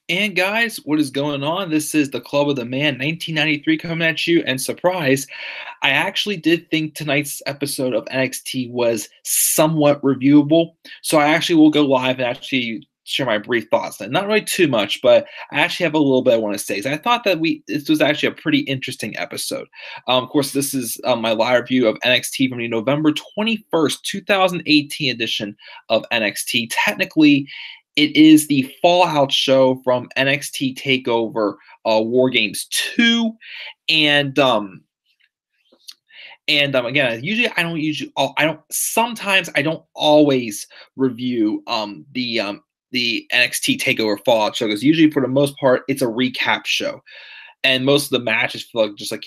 And guys, what is going on? This is the Club of the Man 1993 coming at you. And surprise, I actually did think tonight's episode of NXT was somewhat reviewable. So I actually will go live and actually share my brief thoughts. And not really too much, but I actually have a little bit I want to say. So I thought that this was actually a pretty interesting episode. Of course, this is my live review of NXT from the November 21st, 2018 edition of NXT. Technically, it is the Fallout show from NXT Takeover War Games 2. And again, usually I don't sometimes I don't always review the NXT Takeover Fallout show, because usually for the most part it's a recap show, and most of the matches feel like just like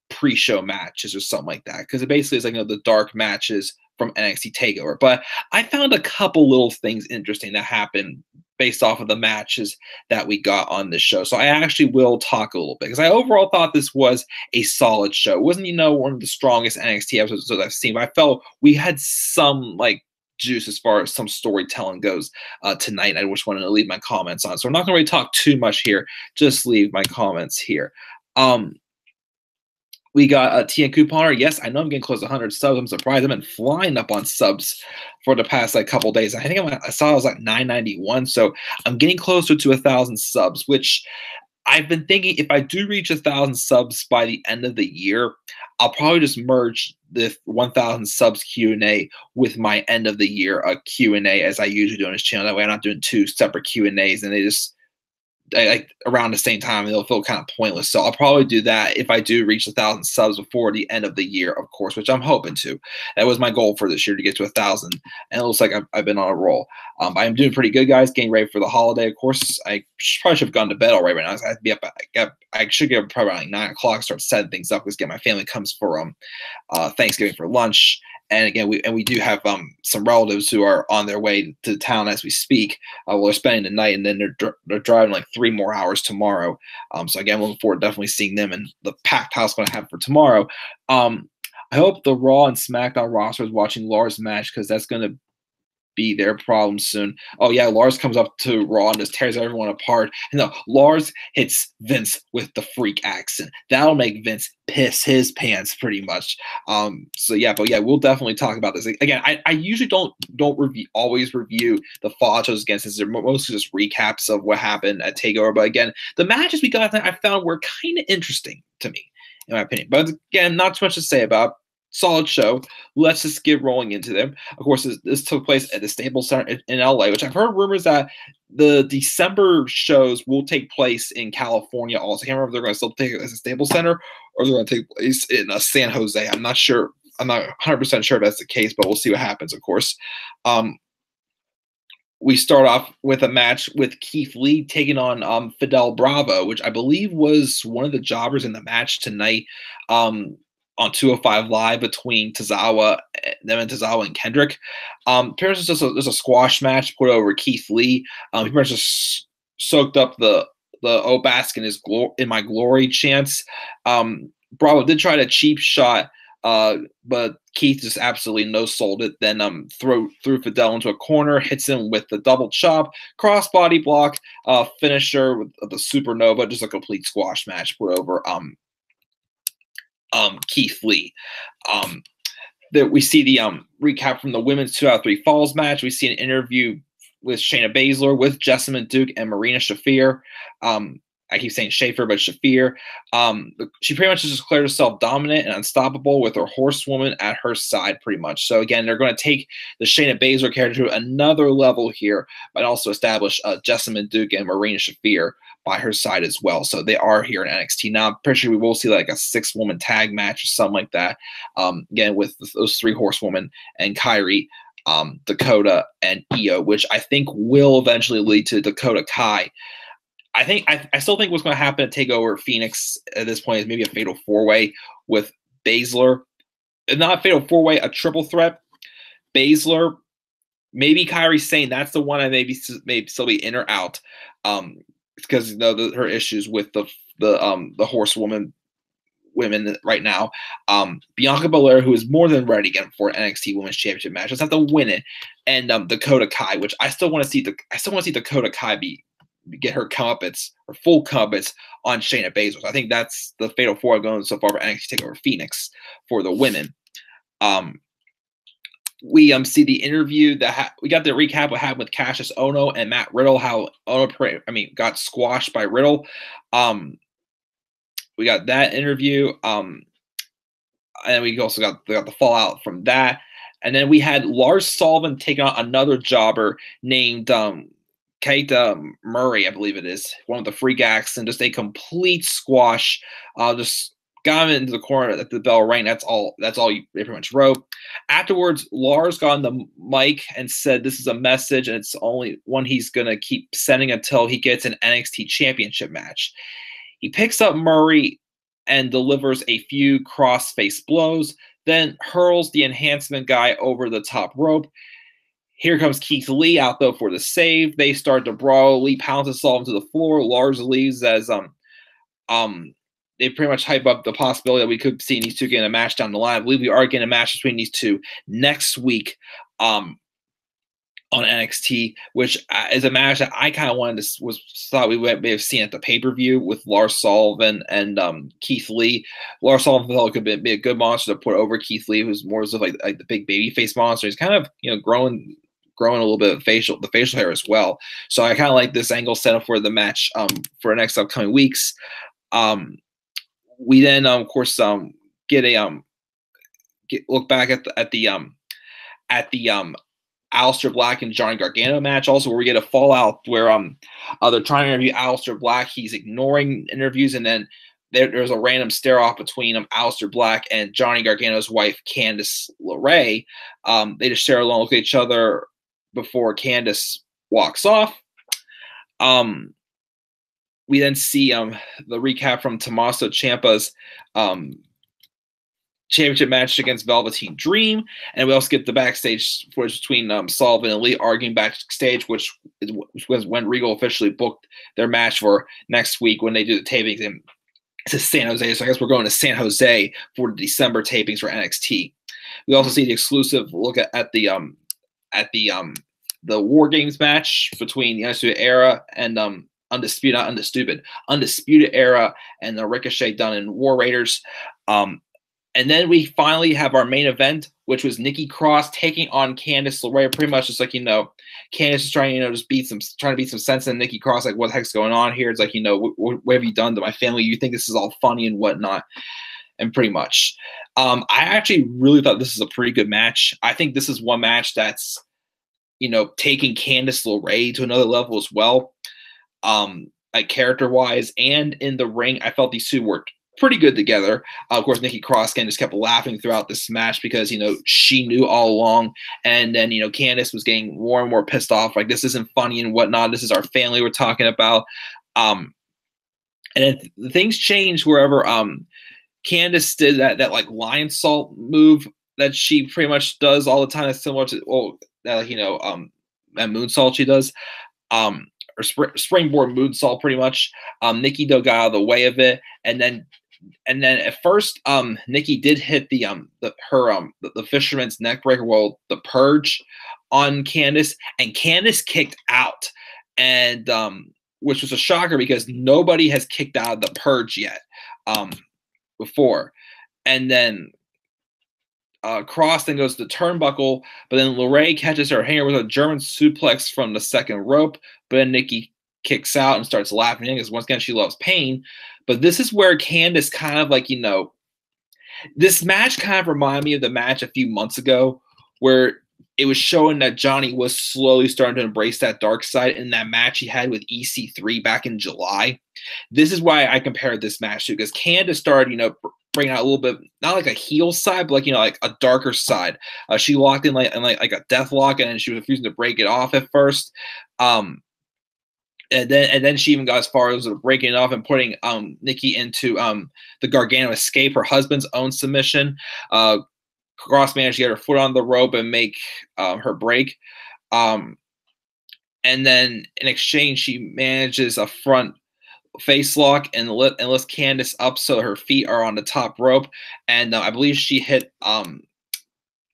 pre-show matches or something like that, because it basically is like the dark matches from NXT Takeover. But I found a couple little things interesting that happened based off of the matches that we got on this show. So I actually will talk a little bit, because I overall thought this was a solid show. It wasn't one of the strongest NXT episodes I've seen, but I felt we had some juice as far as some storytelling goes tonight. I just wanted to leave my comments on. So I'm not going to really talk too much here. Just leave my comments here. We got a TN Couponer. Yes, I know I'm getting close to 100 subs. I'm surprised. I've been flying up on subs for the past couple days. I think I saw it was 991. So I'm getting closer to 1,000 subs, which I've been thinking if I do reach 1,000 subs by the end of the year, I'll probably just merge the 1,000 subs Q&A with my end of the year Q&A, as I usually do on this channel. That way I'm not doing two separate Q&As and they just around the same time, and they'll feel kind of pointless. So I'll probably do that if I do reach 1,000 subs before the end of the year, of course, which I'm hoping to. That was my goal for this year, to get to 1,000, and it looks like I've been on a roll. I'm doing pretty good, guys. Getting ready for the holiday, of course. I probably should have gone to bed already right now. I'd be up. I should get up probably around 9 o'clock, start setting things up, because my family comes for Thanksgiving for lunch. And again, we do have some relatives who are on their way to town as we speak. Well, they're spending the night, and then they're driving 3 more hours tomorrow. So again, looking forward to definitely seeing them and the packed house going to have for tomorrow. I hope the Raw and SmackDown roster is watching Lars' match, because that's going to be their problem soon. Oh yeah, Lars comes up to Raw and just tears everyone apart. And no, Lars hits Vince with the freak accent. That'll make Vince piss his pants pretty much. So yeah, but yeah, we'll definitely talk about this. Again, I usually don't always review the Fallout shows against this. They're mostly just recaps of what happened at TakeOver. But again, the matches we got, I found were kind of interesting to me, in my opinion. But again, not too much to say about. Solid show. Let's just get rolling into them. Of course, this took place at the Staples Center in LA, which I've heard rumors that the December shows will take place in California also. I can't remember if they're going to still take it as a Staples Center or they're going to take place in San Jose. I'm not sure. I'm not 100% sure if that's the case, but we'll see what happens, of course. We start off with a match with Keith Lee taking on Fidel Bravo, which I believe was one of the jobbers in the match tonight. On 205 Live between Tozawa and Kendrick. Apparently, it's just a squash match put over Keith Lee. He pretty much just soaked up the "Oh Bask in my glory" chants. Bravo did try to cheap shot, but Keith just absolutely no-sold it. Then threw Fidel into a corner, hits him with the double chop, crossbody block, finisher with the supernova, just a complete squash match put over Keith Lee. That we see the recap from the women's 2 out of 3 falls match. We see an interview with Shayna Baszler, with Jessamine Duke and Marina Shafir. I keep saying Schaefer, but Shafir. She pretty much just declared herself dominant and unstoppable with her horsewoman at her side, pretty much. So again, they're going to take the Shayna Baszler character to another level here, but also establish Jessamine Duke and Marina Shafir by her side as well. So they are here in NXT. Now, I'm pretty sure we will see a 6-woman tag match or something like that. Again, with those 3 horsewomen and Kyrie, Dakota, and Io, which I think will eventually lead to Dakota Kai. I still think what's going to happen at TakeOver Phoenix at this point is maybe a fatal 4-way with Baszler. Not a fatal 4-way, a triple threat. Baszler, maybe Kyrie Sane. That's the one I maybe still be in or out. Because her issues with the horsewoman women right now. Bianca Belair, who is more than ready again for an NXT Women's Championship match, just have to win it, and Dakota Kai, which I still want to see Dakota Kai get her comeuppance or full comeuppance on Shayna Baszler. I think that's the fatal four going so far for NXT Takeover Phoenix for the women. We see the interview that we got the recap what happened with Cassius Ohno and Matt Riddle, how Ohno got squashed by Riddle. We got that interview, and we also got the fallout from that. And then we had Lars Sullivan taking on another jobber named Keita Murray, I believe it is, one of the freak acts, and just a complete squash. Just got him into the corner at the bell rang. That's all you pretty much wrote. Afterwards, Lars got on the mic and said this is a message, and it's only one he's going to keep sending until he gets an NXT championship match. He picks up Murray and delivers a few cross-face blows, then hurls the enhancement guy over the top rope. Here comes Keith Lee out, though, for the save. They start to brawl. Lee pounces Sullivan to the floor. Lars leaves as they pretty much hype up the possibility that we could see these two getting a match down the line. I believe we are getting a match between these two next week on NXT, which is a match that I kind of thought we may have seen at the pay-per-view with Lars Sullivan and Keith Lee. Lars Sullivan felt it could be a good monster to put over Keith Lee, who's more of like the big baby face monster. He's kind of growing a little bit of the facial hair as well. So I kind of like this angle set up for the match for the next upcoming weeks. We then of course get a look back at the Aleister Black and Johnny Gargano match also, where we get a fallout where they're trying to interview Aleister Black. He's ignoring interviews, and then there's a random stare off between Aleister Black and Johnny Gargano's wife, Candice LeRae. They just share along, look at each other before Candice walks off. We then see the recap from Tommaso Ciampa's championship match against Velveteen Dream, and we also get the backstage footage between Sullivan and Lee arguing backstage, which was when Regal officially booked their match for next week when they do the tapings in San Jose. So I guess we're going to San Jose for the December tapings for NXT. We also see the exclusive look at the War Games match between the Undisputed Era and Undisputed Era and the Ricochet Dunn and War Raiders. And then we finally have our main event, which was Nikki Cross taking on Candice LeRae. Pretty much just like, Candice is trying, trying to beat some sense in Nikki Cross. Like, what the heck's going on here? It's like, what have you done to my family? You think this is all funny and whatnot. And pretty much. I actually really thought this is a pretty good match. I think this is one match that's, taking Candice LeRae to another level as well. Like character-wise and in the ring, I felt these two worked pretty good together. Of course, Nikki Cross just kept laughing throughout this match because, she knew all along. And then, Candice was getting more and more pissed off. Like, this isn't funny and whatnot. This is our family we're talking about. And then things changed wherever Candice did that like lion salt move that she pretty much does all the time. That's similar to, that moonsault she does. Or springboard moonsault pretty much. Nikki got out of the way of it. And then at first, Nikki did hit the fisherman's neck breaker, the purge on Candice, and Candice kicked out, and which was a shocker because nobody has kicked out of the purge yet before. And then Cross then goes to the turnbuckle, but then LeRae catches her hanger with a German suplex from the second rope, but then Nikki kicks out and starts laughing because once again she loves pain. But this is where Candice kind of this match kind of reminded me of the match a few months ago where it was showing that Johnny was slowly starting to embrace that dark side in that match he had with EC3 back in July. This is why I compared this match to, because Candice started, bringing out a little bit, not like a heel side, but like a darker side. She locked in like a death lock, and she was refusing to break it off at first. And then she even got as far as breaking it off and putting Nikki into the Gargano escape, her husband's own submission. Cross managed to get her foot on the rope and make her break. And then in exchange, she manages a front face lock and lifts Candice up so her feet are on the top rope. And I believe she hit a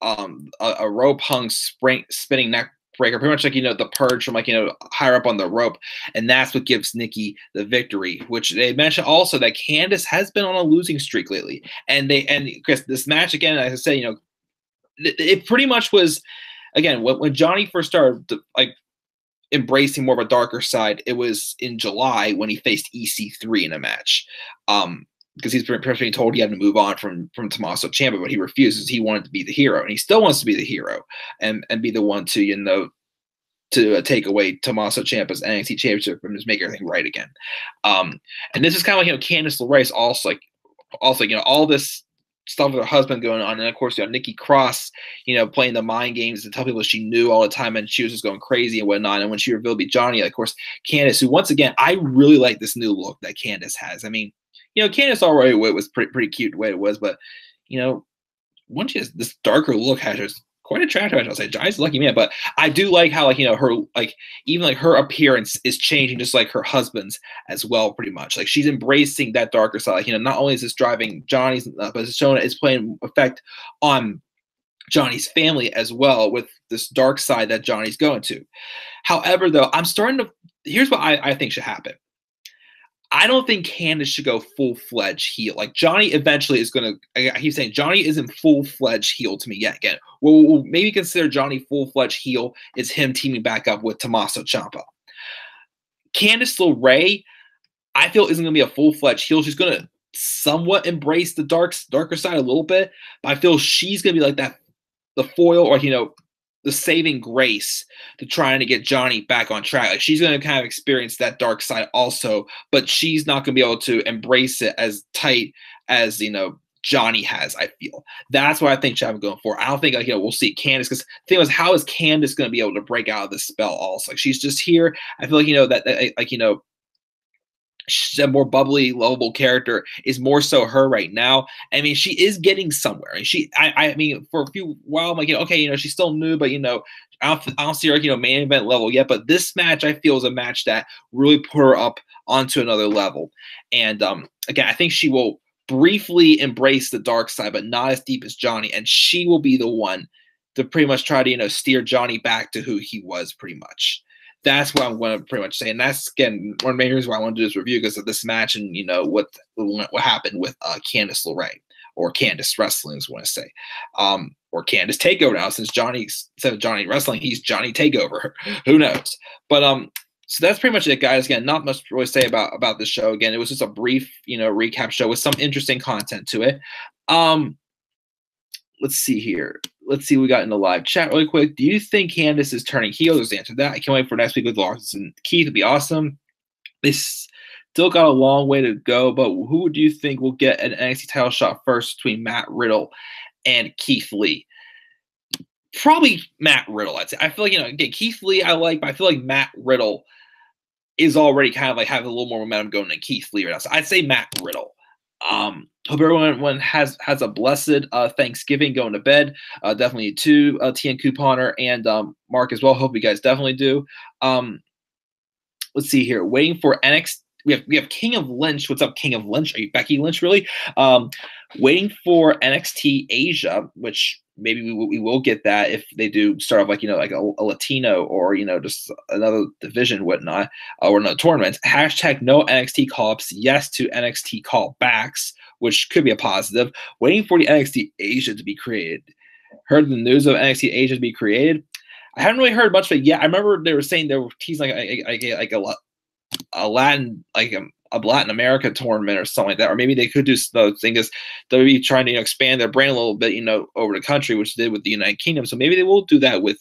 rope hung spinning neck breaker, pretty much like the purge from like higher up on the rope, and that's what gives Nikki the victory. Which they mentioned also that Candice has been on a losing streak lately, and Chris, this match again, as I said, it pretty much was again when Johnny first started like embracing more of a darker side. It was in July when he faced EC3 in a match. Because he's been told he had to move on from Tommaso Ciampa, but he refuses. He wanted to be the hero, and he still wants to be the hero and be the one to to take away Tommaso Ciampa's NXT Championship and just make everything right again. And this is kind of like Candice LeRae's also all this stuff with her husband going on, and of course Nikki Cross playing the mind games to tell people she knew all the time, and she was just going crazy and whatnot. And when she revealed to be Johnny, of course Candice, who once again I really like this new look that Candice has. I mean, Candice already was pretty cute the way it was, but once she has this darker look, has quite attractive. I'll say Johnny's a lucky man, but I do like how her even her appearance is changing, just like her husband's as well. Pretty much like she's embracing that darker side. Not only is this driving Johnny's, but it's showing it's playing effect on Johnny's family as well with this dark side that Johnny's going to. However, though, here's what I think should happen. I don't think Candice should go full-fledged heel. Like Johnny eventually is going to. I keep saying Johnny isn't full-fledged heel to me yet. Again, we'll maybe consider Johnny full-fledged heel is him teaming back up with Tommaso Ciampa. Candice LeRae, I feel isn't going to be a full-fledged heel. She's going to somewhat embrace the darker side a little bit, but I feel she's going to be like that, the foil or the saving grace to trying to get Johnny back on track. Like she's going to kind of experience that dark side also, but she's not going to be able to embrace it as tight as, Johnny has, I feel. That's what I think I'm going for. I don't think we'll see Candice, because the thing was, how is Candice going to be able to break out of this spell also? Like she's just here. I feel like, she's a more bubbly, lovable character is more so her right now. I mean, she is getting somewhere. I mean, for a few while, I'm like, okay, she's still new, but I don't see her, main event level yet. But this match, I feel, is a match that really put her up onto another level. And again, I think she will briefly embrace the dark side, but not as deep as Johnny. And she will be the one to pretty much try to, steer Johnny back to who he was, pretty much. That's what I'm going to pretty much say. And that's, again, one of the main reasons why I want to do this review, because of this match and, what happened with Candice LeRae, or Candice Wrestling, is what I say. Or Candice Takeover now, since instead of Johnny Wrestling, he's Johnny Takeover. Who knows? But so that's pretty much it, guys. Again, not much to really say about the show. Again, it was just a brief, recap show with some interesting content to it. Let's see here. Let's see what we got in the live chat really quick. Do you think Candice is turning heel? Just answer that. I can't wait for next week with Lawrence and Keith. It'll be awesome. They still got a long way to go, but who do you think will get an NXT title shot first between Matt Riddle and Keith Lee? Probably Matt Riddle, I'd say. I feel like, again, Keith Lee I like, but I feel like Matt Riddle is already kind of like having a little more momentum going than Keith Lee right now. So I'd say Matt Riddle. Hope everyone has a blessed Thanksgiving going to bed. Definitely too, TN Couponer and Mark as well. Hope you guys definitely do. Let's see here. Waiting for NXT. We have King of Lynch. What's up, King of Lynch? Are you Becky Lynch, really? Waiting for NXT Asia, which maybe we will get that if they do start off like a Latino or just another division, whatnot, or another tournament. Hashtag no NXT call-ups, yes to NXT callbacks, which could be a positive. Waiting for the NXT Asia to be created. Heard the news of NXT Asia to be created. I haven't really heard much of it yet. I remember they were saying they were teasing a Latin a Latin America tournament or something like that, or maybe they could do the thing is they'll be trying to expand their brand a little bit over the country, which they did with the United Kingdom. So maybe they will do that with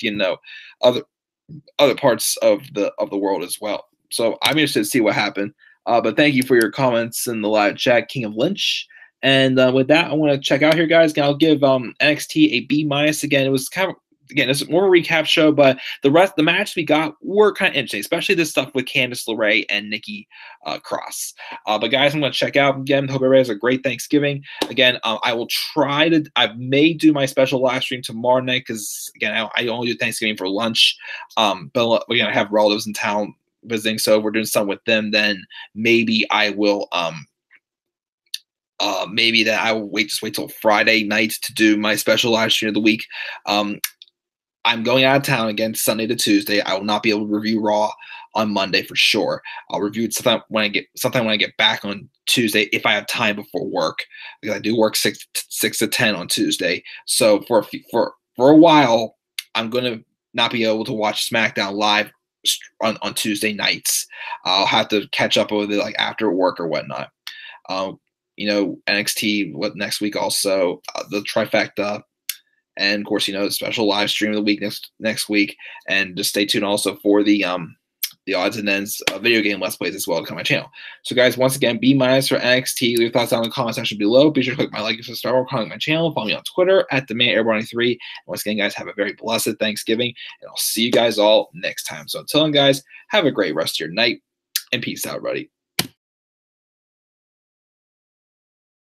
other parts of the world as well. So I'm interested to see what happened. But thank you for your comments in the live chat, King of Lynch. And with that, I want to check out here, guys. Again, I'll give NXT a B-. Again, it was kind of, again, it's more of a recap show, but the matches we got were kind of interesting, especially this stuff with Candice LeRae and Nikki Cross. But guys, I'm going to check out again. Hope everybody has a great Thanksgiving. Again, I may do my special live stream tomorrow night because, again, I only do Thanksgiving for lunch. But we're going to have relatives in town visiting, so if we're doing something with them, then maybe I will maybe that I will wait till Friday night to do my special live stream of the week. I'm going out of town again Sunday to Tuesday. I will not be able to review Raw on Monday for sure. I'll review it sometime when I get back on Tuesday if I have time before work, because I do work 6 to 10 on Tuesday. So for a while, I'm gonna not be able to watch SmackDown live on Tuesday nights. I'll have to catch up with it like after work or whatnot. NXT next week also, the trifecta. And of course, the special live stream of the week next week. And just stay tuned also for the odds and ends video game Let's Plays as well to come on my channel. So guys, once again, B- for NXT. Leave your thoughts down in the comment section below. Be sure to click my like and subscribe or comment on my channel. Follow me on Twitter at TheManAirborne93. And once again, guys, have a very blessed Thanksgiving. And I'll see you guys all next time. So until then, guys, have a great rest of your night. And peace out, buddy.